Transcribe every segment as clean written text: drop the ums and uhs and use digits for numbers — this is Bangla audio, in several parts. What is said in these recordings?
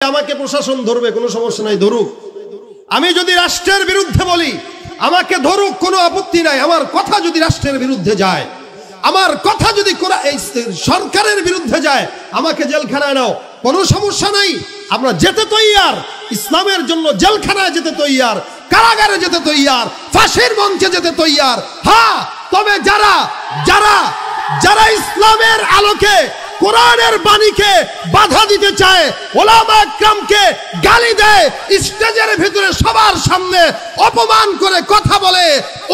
আমাকে প্রশাসন ধরবে, কোনো সমস্যা নাই, ধরুক। আমি যদি রাষ্ট্রের বিরুদ্ধে বলি আমাকে ধরুক, কোনো আপত্তি নাই। আমার কথা যদি রাষ্ট্রের বিরুদ্ধে যায়, আমার কথা যদি এই সরকারের বিরুদ্ধে যায়, আমাকে জেলখানায় নাও, কোনো সমস্যা নাই। আমরা যেতে তৈয়ার, ইসলামের জন্য জেলখানায় যেতে তৈয়ার, কারাগারে যেতে তৈয়ার, ফাঁসির মঞ্চে যেতে তৈয়ার। হ্যাঁ, তবে যারা যারা যারা ইসলামের আলোকে, কোরআনের বাণীকে বাধা দিতে চায়, ওলামা একরামকে গালি দেয়, স্টেজের ভিতরে সবার সামনে অপমান করে কথা বলে,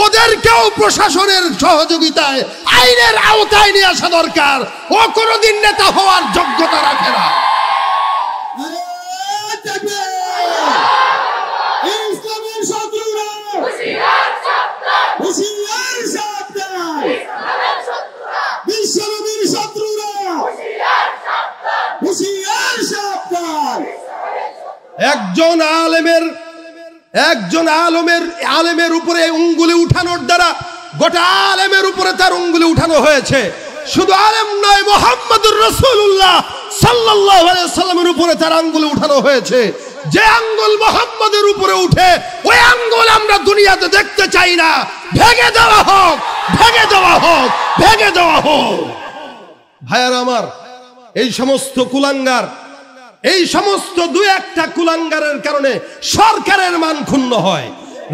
ওদেরকেও প্রশাসনের সহযোগিতায় আইনের আওতায় নিয়ে আসা দরকার। ও কোনোদিন নেতা হওয়ার যোগ্যতা রাখে না। ইসলামের শত্রুরা হুঁশিয়ার সাবধান, হুঁশিয়ার সাবধান, ইসলামের শত্রুরা, বিশ্বনবীর শত্রুরা হুঁশিয়ার সাবধান, হুঁশিয়ার সাবধান। একজন আলেমের উপরে উঙ্গুলি উঠানোর দ্বারা গোটা আলেমের উপরে তার উঙ্গুলি উঠানো হয়েছে। শুধু আলেম নয়, মুহাম্মদুর রাসূলুল্লাহ সাল্লাল্লাহু আলাইহি ওয়াসাল্লামের উপরে তার আঙ্গুলি উঠানো হয়েছে। যে আঙ্গুল মুহাম্মদের উপরে উঠে, ওই আঙ্গুল আমরা দুনিয়াতে দেখতে চাই না। ভেঙে দেওয়া হোক, ভেঙে দেওয়া হোক, ভেঙে দেওয়া হোক। ভাইয়ারা আমার, এই সমস্ত কুলাঙ্গার, এই সমস্ত দু একটা কুলাঙ্গারের কারণে সরকারের মান ক্ষুণ্ণ হয়,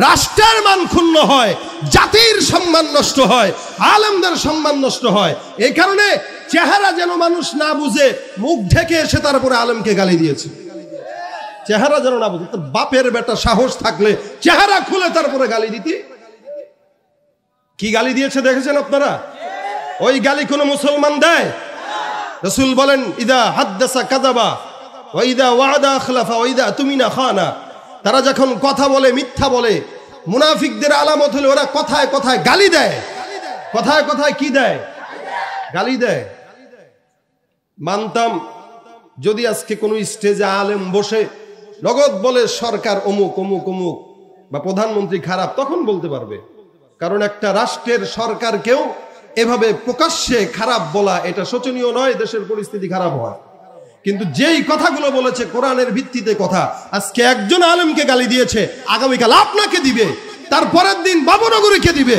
রাষ্ট্রের মান ক্ষুণ্ণ হয়, জাতির সম্মান নষ্ট হয়, আলেমদের সম্মান নষ্ট হয়। এই কারণে চেহারা যেন মানুষ না বুঝে, মুখ ঢেকে এসে তারপরে আলেমকে গালি দিয়েছে। চেহারা যেন না বুঝে, তোর বাপের বেটা সাহস থাকলে চেহারা খুলে তারপরে গালি দিতি। কি গালি দিয়েছে দেখেছেন আপনারা? ওই গালি কোনো মুসলমান দেয়? রাসূল বলেন, ইদা হাদ্দাসা কাযাবা ওয়া ইদা ওয়াদা আখলাফা ওয়া ইদা তুমিনা খানা। তারা যখন কথা বলে মিথ্যা বলে। মুনাফিকদের আলামত হলো ওরা কথায় কথায় গালি দেয়। কথায় কথায় কি দেয়? গালি দেয়। মানতাম যদি আজকে কোনো স্টেজে আলেম বসে নগদ বলে সরকার অমুক অমুক অমুক বা প্রধানমন্ত্রী খারাপ, তখন বলতে পারবে। কারণ একটা রাষ্ট্রের সরকারকেও এভাবে প্রকাশ্যে খারাপ বলা, এটা শোচনীয় নয়, দেশের পরিস্থিতি খারাপ হয়। কিন্তু যেই কথাগুলো বলেছে কোরআনের ভিত্তিতে কথা, আজকে একজন আলেমকে গালি দিয়েছে, আগামীকাল আপনাকে দিবে, তারপরের দিন বাবুনগরীকে দিবে,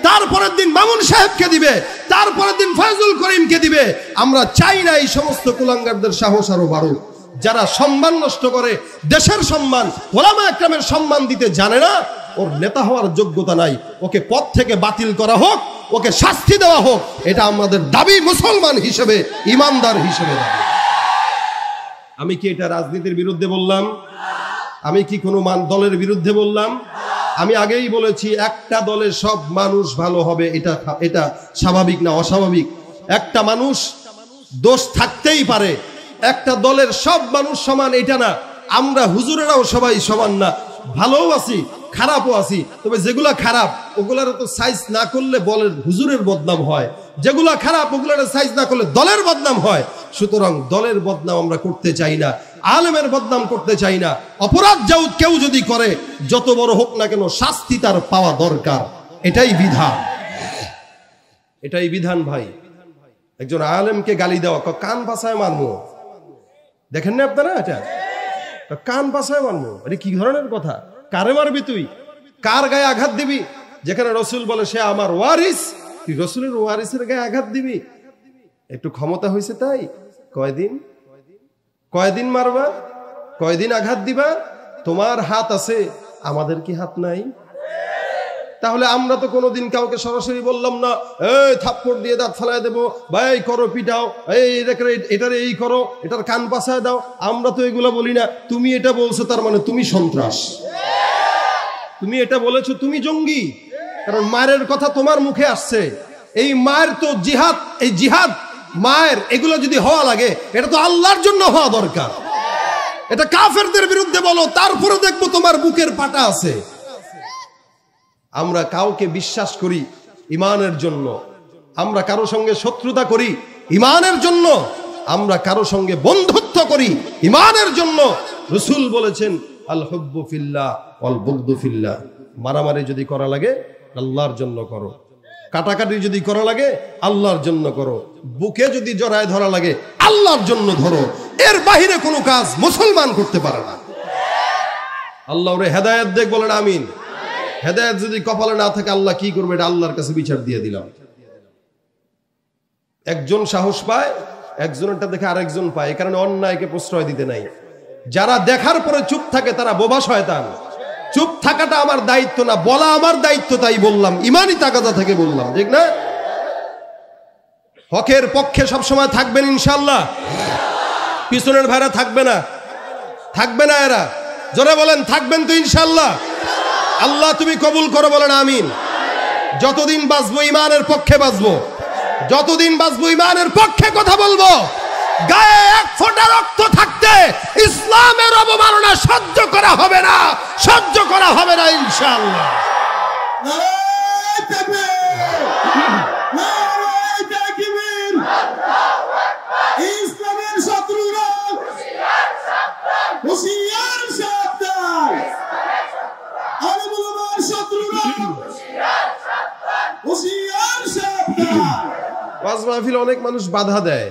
তারপরের দিন মামুন সাহেবকে দিবে, তারপরের দিন ফয়জুল করিমকে দিবে। আমরা চাই না এই সমস্ত কুলাঙ্গারদের সাহস আরো বাড়ুক। যারা সম্মান নষ্ট করে, দেশের সম্মান, ওলামা একরামের সম্মান দিতে জানে না, ওর নেতা হওয়ার যোগ্যতা নাই, ওকে পদ থেকে বাতিল করা হোক, ওকে শাস্তি দেওয়া হোক। এটা আমাদের দাবি, মুসলমান হিসেবে, ইমানদার হিসেবে দাবি। আমি কি এটা রাজনীতির বিরুদ্ধে বললাম? আমি কি কোনো দলের বিরুদ্ধে বললাম? আমি আগেই বলেছি, একটা দলে সব মানুষ ভালো হবে এটা স্বাভাবিক না অস্বাভাবিক। একটা মানুষ দোষ থাকতেই পারে, একটা দলের সব মানুষ সমান এটা না। আমরা হুজুরেরাও সবাই সমান না, ভালোও আছি খারাপও আছি। তবে যেগুলা খারাপ ওগুলার তো সাইজ না করলে বলের হুজুরের বদনাম হয়, যেগুলা খারাপ ওগুলার সাইজ না করলে দলের বদনাম হয়। সুতরাং দলের বদনাম আমরা করতে চাই না, আলেমের বদনাম করতে চাই না। অপরাধ কেউ যদি করে, যত বড় হোক না কেন, শাস্তি তার পাওয়া দরকার। এটাই বিধান, এটাই বিধান। ভাই, একজন আলেমকে গালি দেওয়া, কান পাছায় মারবো, দেখেন না আপনারা? এটা কান পাছায় মারবো, এটা কি ধরনের কথা? কারে মারবি তুই? কার গায়ে আঘাত দিবি? যেখানে রসুল বলে সে আমার ওয়ারিস, তুই রসুলের ওয়ারিসের গায়ে আঘাত দিবি? একটু ক্ষমতা হয়েছে তাই? কয়দিন মারবা? কয়দিন আঘাত দিবা? তোমার হাত আছে, আমাদের কি হাত নাই? তাহলে আমরা তো কোনোদিন কাউকে সরাসরি বললাম না, এই থাপ্পড় দিয়ে দাঁত ফেলায় দেবো, বা এই করো পিটাও, এটার এই করো, এটার কান পাছায় দাও। আমরা তো এগুলো বলি না। তুমি এটা বলছো, তার মানে তুমি সন্ত্রাস। তুমি এটা বলেছো, তুমি জঙ্গি। কারণ মায়ের কথা তোমার মুখে আসছে। এই মায়ের তো জিহাদ, এই জিহাদ মায়ের, এগুলো যদি হওয়া লাগে, এটা তো আল্লাহর জন্য হওয়া দরকার। এটা কাফেরদের বিরুদ্ধে বলো, তারপরে দেখবো তোমার বুকের পাটা আছে। আমরা কাউকে বিশ্বাস করি ইমানের জন্য, আমরা কারো সঙ্গে শত্রুতা করি ইমানের জন্য, আমরা কারো সঙ্গে বন্ধুত্ব করি ইমানের জন্য। রাসূল বলেছেন, আল হুব্বু ফিল্লাহ ওয়াল বুগদু ফিল্লাহ। মারামারি যদি করা লাগে, আল্লাহর জন্য করো। কাটাকাটি যদি করা লাগে আল্লাহর জন্য করো, বুকে যদি জড়ায় ধরা লাগে আল্লাহর জন্য ধরো, এর বাহিরে কোনো কাজ মুসলমান করতে পারে না। আল্লাহ ওরে হেদায়েত দেখ, বলেন আমিন। হেদায়েত যদি কপালে না থাকে আল্লাহ কি করবে, এটা আল্লাহর কাছে বিচার দিয়ে দিলাম। একজন সাহস পায়, একজনেরটা দেখে আরেকজন পায়, এই কারণে অন্যায়কে প্রশ্রয় দিতে নাই। যারা দেখার পরে চুপ থাকে তারা বোবা শয়তান। চুপ থাকাটা আমার দায়িত্ব না, বলা আমার দায়িত্ব, তাই বললাম, ইমানি তাকাদা থেকে বললাম, ঠিক না? হকের পক্ষে সবসময় থাকবেন ইনশাআল্লাহ। পিছনের ভাইরা থাকবে না, থাকবে না এরা, জোরে বলেন থাকবেন তো ইনশাআল্লাহ। আল্লাহ তুমি কবুল করো, বলেন আমিন। যতদিন বাঁচবো ইমানের পক্ষে বাঁচবো, যতদিন বাঁচবো ইমানের পক্ষে কথা বলবো। গায়ে এক ফোঁটা রক্ত থাকতে ইসলামের অবমাননা সহ্য করা হবে না, সহ্য করা হবে না ইনশাআল্লাহ। নারায়ে তাকবীর, নারায়ে তাকবীর। ইসলামের শত্রুরা হুঁশিয়ার সাবধান, হুঁশিয়ার সাবধান। আলেমুল উলামার শত্রুরা হুঁশিয়ার সাবধান, হুঁশিয়ার সাবধান। ওয়াজ মাহফিলে অনেক মানুষ বাধা দেয়,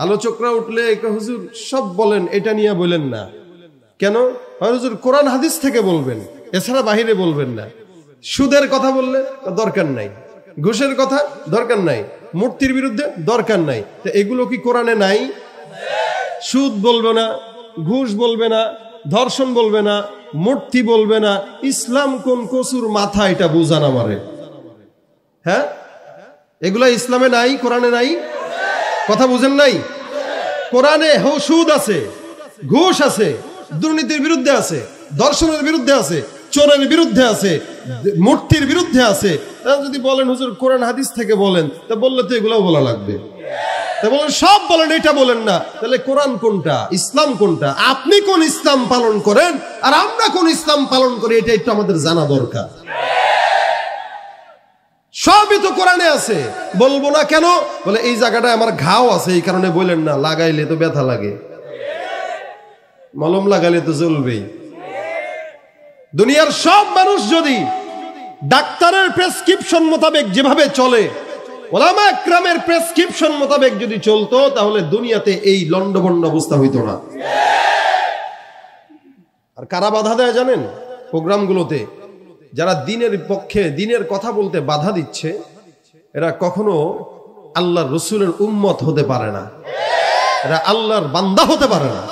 আলোচকরা উঠলে হুজুর সব বলেন, এটা নিয়ে বলেন না। কেন? হুজুর কোরআন হাদিস থেকে বলবেন, এছাড়া বাহিরে বলবেন না। সুদের কথা বললে দরকার নাই, ঘুষের কথা দরকার নাই, মূর্তির বিরুদ্ধে দরকার নাই। তো এগুলো কি কোরআনে নাই? সুদ বলবে না, ঘুষ বলবে না, ধর্ষণ বলবে না, মূর্তি বলবে না। ইসলাম কোন কসুর মাথা, এটা বুঝান আমারে। হ্যাঁ, এগুলা ইসলামে নাই, কোরআনে নাই। কথা বুঝেন নাই? কোরআনে সুদ আছে, ঘুষ আছে, দুর্নীতির বিরুদ্ধে আছে, ধর্ষণের বিরুদ্ধে আছে, চোরের বিরুদ্ধে আছে, মূর্তির বিরুদ্ধে আছে। তাহলে যদি বলেন হুজুর কোরআন হাদিস থেকে বলেন, তা বললে তো এগুলো বলা লাগবে। তা বলেন সব বলেন, এটা বলেন না। তাহলে কোরআন কোনটা, ইসলাম কোনটা? আপনি কোন ইসলাম পালন করেন আর আমরা কোন ইসলাম পালন করি, এটা একটু আমাদের জানা দরকার। সবই তো কোরআনে আছে, বলবো না কেন? বলে এই জায়গাটায় আমার ঘাও আছে, এই কারণে বলেন না, লাগাইলে তো ব্যথা লাগে, মলম লাগাইলে তো জ্বলবেই। দুনিয়ার সব মানুষ যদি ডাক্তারের প্রেসক্রিপশন মোতাবেক যেভাবে চলে, ওলামা একরামের প্রেসক্রিপশন মোতাবেক যদি চলতো, তাহলে দুনিয়াতে এই লন্ডভন্ড অবস্থা হইতো না। আর কারা বাধা দেয় জানেন? প্রোগ্রামগুলোতে যারা দিনের পক্ষে, দিনের কথা বলতে বাধা দিচ্ছে, এরা কখনো আল্লাহর রসুলের উম্মত হতে পারে না, এরা আল্লাহর বান্দা হতে পারে না।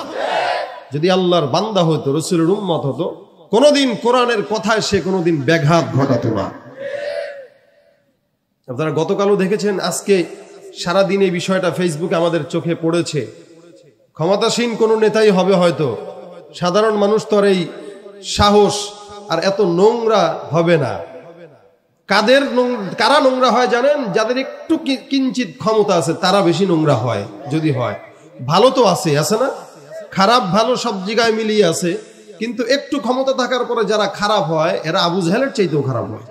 যদি আল্লাহর বান্দা হতো, রসুলের উম্মত হতো, কোনোদিন কোরআনের কথায় সে কোনোদিন ব্যাঘাত ঘটাতো না। আপনারা গতকালও দেখেছেন, আজকে সারাদিন এই বিষয়টা ফেসবুকে আমাদের চোখে পড়েছে। ক্ষমতাসীন কোনো নেতাই হবে হয়তো, সাধারণ মানুষ তো আর এই সাহস আর এত নোংরা হবে না। কারা নোংরা হয় জানেন? যাদের একটু কিঞ্চিত ক্ষমতা আছে তারা বেশি নোংরা হয়। যদি হয়, ভালো তো আছে না, খারাপ ভালো সব জায়গায় মিলিয়ে আছে, কিন্তু একটু ক্ষমতা থাকার পরে যারা খারাপ হয়, এরা আবু জাহেলের চাইতেও খারাপ হয়।